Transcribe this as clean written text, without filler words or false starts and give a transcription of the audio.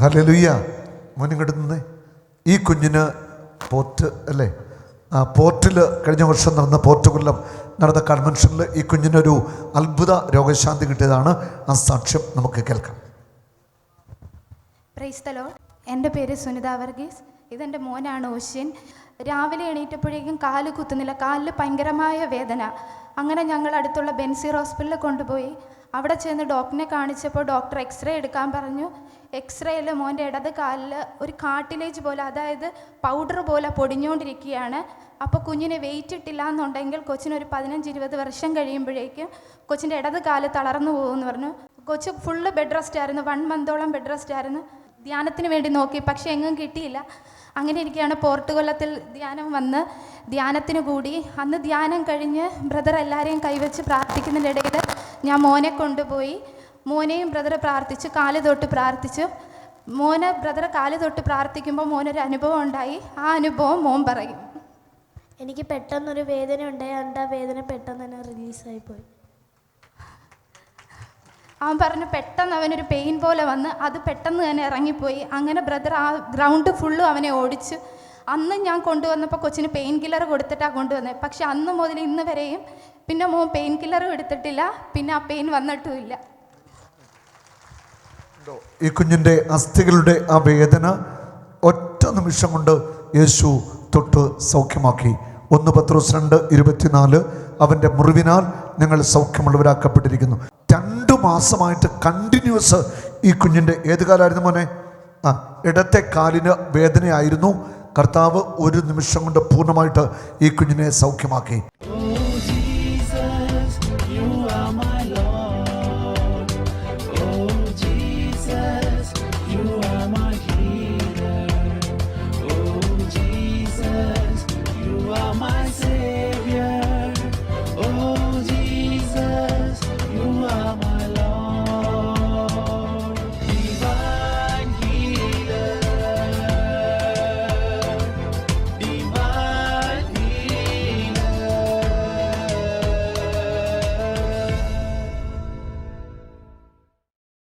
Hallelujah. മോനിങ്ങോട്ട് നിന്നേ. ഈ കുഞ്ഞിന് പോർട്ട് അല്ലേ, പോർട്ടിൽ കഴിഞ്ഞ വർഷം നടന്ന പോർട്ടുകൊല്ലം നടന്ന കൺവെൻഷനിൽ ഈ കുഞ്ഞിനൊരു അത്ഭുത രോഗശാന്തി കിട്ടിയതാണ്. ആ സാക്ഷ്യം നമുക്ക് കേൾക്കാം. Praise the Lord. എൻ്റെ പേര് സുനിത വർഗീസ്. ഇതെൻ്റെ മോനാണ് ഓഷ്യൻ. രാവിലെ എണീറ്റപ്പോഴേക്കും കാല് കുത്തുന്നില്ല, കാലിൽ ഭയങ്കരമായ വേദന. അങ്ങനെ ഞങ്ങൾ അടുത്തുള്ള ബെൻസീർ ഹോസ്പിറ്റലിൽ കൊണ്ടുപോയി. അവിടെ ചെന്ന് ഡോക്ടറിനെ കാണിച്ചപ്പോൾ ഡോക്ടർ എക്സ്റേ എടുക്കാൻ പറഞ്ഞു. എക്സ്റേയിൽ മോൻ്റെ ഇടത് കാലിൽ ഒരു കാർട്ടിലേജ് പോലെ, അതായത് പൗഡർ പോലെ പൊടിഞ്ഞുകൊണ്ടിരിക്കുകയാണ്. അപ്പോൾ കുഞ്ഞിന് വെയിറ്റ് ഇട്ടില്ല എന്നുണ്ടെങ്കിൽ കൊച്ചിനൊരു 15-20 വർഷം കഴിയുമ്പോഴേക്കും കൊച്ചിൻ്റെ ഇടത് കാല് തളർന്നു പോകുമെന്ന് പറഞ്ഞു. കൊച്ച് ഫുള്ള് ബെഡ് റെസ്റ്റ് ആയിരുന്നു. 1 മന്തോളം ബെഡ് റെസ്റ്റ് ആയിരുന്നു. ധ്യാനത്തിന് വേണ്ടി നോക്കി, പക്ഷേ എങ്ങും കിട്ടിയില്ല. അങ്ങനെ ഇരിക്കുകയാണ് പോർട്ടുകൊല്ലത്തിൽ ധ്യാനം വന്ന് ധ്യാനത്തിന് കൂടി. അന്ന് ധ്യാനം കഴിഞ്ഞ് ബ്രദർ എല്ലാവരെയും കൈവച്ച് പ്രാർത്ഥിക്കുന്നതിനിടയിൽ ഞാൻ മോനെ കൊണ്ടുപോയി. മോനെയും ബ്രദർ പ്രാർത്ഥിച്ചു, കാല് തൊട്ട് പ്രാർത്ഥിച്ചു. ബ്രദർ കാല് തൊട്ട് പ്രാർത്ഥിക്കുമ്പോൾ മോനൊരു അനുഭവം ഉണ്ടായി. ആ അനുഭവം മോൻ പറയും. എനിക്ക് പെട്ടെന്നൊരു വേദന ഉണ്ടായി. ആ വേദന പെട്ടെന്ന് തന്നെ റിലീസായിപ്പോയി. അവൻ പറഞ്ഞു പെട്ടെന്ന് അവനൊരു പെയിൻ പോലെ വന്ന് അത് പെട്ടെന്ന് തന്നെ ഇറങ്ങിപ്പോയി. അങ്ങനെ ബ്രദർ ആ ഗ്രൗണ്ട് ഫുള്ളും അവനെ ഓടിച്ചു. അന്ന് ഞാൻ കൊണ്ടുവന്നപ്പോൾ കൊച്ചിന് പെയിൻ കില്ലർ കൊടുത്തിട്ടാണ് കൊണ്ടുവന്നത്. പക്ഷെ അന്ന് മുതൽ ഇന്ന് വരെയും പിന്നെ മോൻ പെയിൻ കില്ലറും എടുത്തിട്ടില്ല, പിന്നെ ആ പെയിൻ വന്നിട്ടുമില്ല. ഈ കുഞ്ഞിൻ്റെ അസ്ഥികളുടെ ആ വേദന ഒറ്റ നിമിഷം കൊണ്ട് യേശു തൊട്ട് സൗഖ്യമാക്കി. 1 പത്രോസ് 2:24 അവൻ്റെ മുറിവിനാൽ ഞങ്ങൾ സൗഖ്യമുള്ളവരാക്കപ്പെട്ടിരിക്കുന്നു. 2 മാസമായിട്ട് കണ്ടിന്യൂസ് ഈ കുഞ്ഞിൻ്റെ ഏത് കാലമായിരുന്നു മോനെ? ഇടത്തെ കാലിന് വേദനയായിരുന്നു. കർത്താവ് ഒരു നിമിഷം കൊണ്ട് പൂർണ്ണമായിട്ട് ഈ കുഞ്ഞിനെ സൗഖ്യമാക്കി.